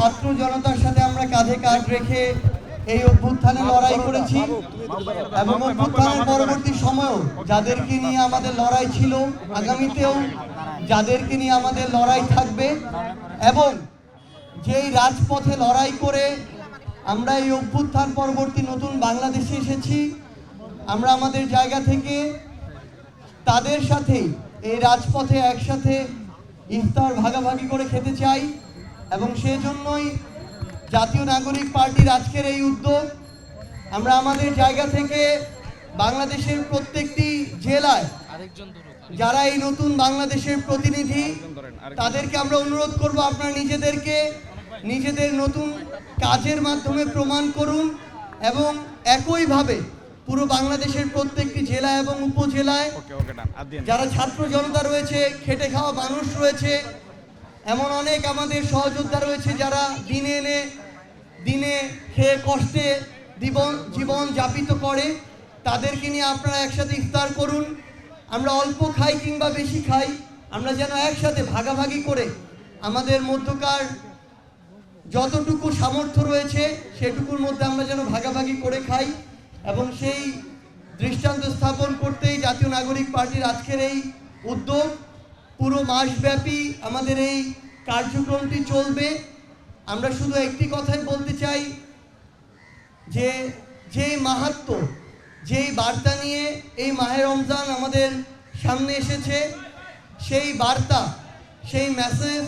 ছাত্র জনতার সাথে আমরা কাঁধে কাঁধ রেখে এই অভ্যুত্থানে লড়াই করেছি এবং অভ্যুত্থানের পরবর্তী সময়ও যাদেরকে নিয়ে আমাদের লড়াই ছিল, আগামীতেও যাদেরকে নিয়ে আমাদের লড়াই থাকবে এবং যেই রাজপথে লড়াই করে আমরা এই অভ্যুত্থান পরবর্তী নতুন বাংলাদেশে এসেছি, আমরা আমাদের জায়গা থেকে তাদের সাথে এই রাজপথে একসাথে ইফতার ভাগাভাগি করে খেতে চাই এবং সেজন্যই জাতীয় নাগরিক পার্টির আজকের এই উদ্যোগ। আমরা আমাদের জায়গা থেকে বাংলাদেশের প্রত্যেকটি জেলায় যারা এই নতুন বাংলাদেশের প্রতিনিধি তাদেরকে আমরা অনুরোধ করব, আপনারা নিজেদের নতুন কাজের মাধ্যমে প্রমাণ করুন এবং একইভাবে পুরো বাংলাদেশের প্রত্যেকটি জেলা এবং উপজেলায় যারা ছাত্র জনতা রয়েছে, খেটে খাওয়া মানুষ রয়েছে, এমন অনেক আমাদের সহযোদ্ধা রয়েছে যারা দিনে খেয়ে কষ্টে জীবন যাপিত করে, তাদেরকে নিয়ে আপনারা একসাথে ইফতার করুন। আমরা অল্প খাই কিংবা বেশি খাই, আমরা যেন একসাথে ভাগাভাগি করে আমাদের মধ্যকার যতটুকু সামর্থ্য রয়েছে সেটুকুর মধ্যে আমরা যেন ভাগাভাগি করে খাই এবং সেই দৃষ্টান্ত স্থাপন করতেই জাতীয় নাগরিক পার্টির আজকের এই উদ্যোগ। পুরো মাসব্যাপী আমাদের এই কার্যক্রমটি চলবে। আমরা শুধু একটি কথাই বলতে চাই যে যেই মাহাত্ম্য, যেই বার্তা নিয়ে এই মাহে রমজান আমাদের সামনে এসেছে, সেই বার্তা, সেই মেসেজ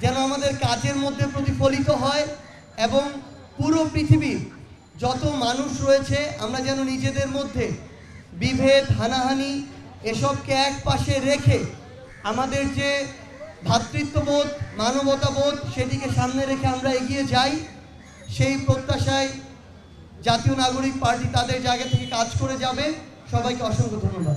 যেন আমাদের কাজের মধ্যে প্রতিফলিত হয় এবং পুরো পৃথিবীর যত মানুষ রয়েছে আমরা যেন নিজেদের মধ্যে বিভেদ, হানাহানি এসবকে এক পাশে রেখে আমাদের যে ভ্রাতৃত্ববোধ, মানবতাবোধ সেটিকে সামনে রেখে আমরা এগিয়ে যাই। সেই প্রত্যাশায় জাতীয় নাগরিক পার্টি তাদের জায়গা থেকে কাজ করে যাবে। সবাইকে অসংখ্য ধন্যবাদ।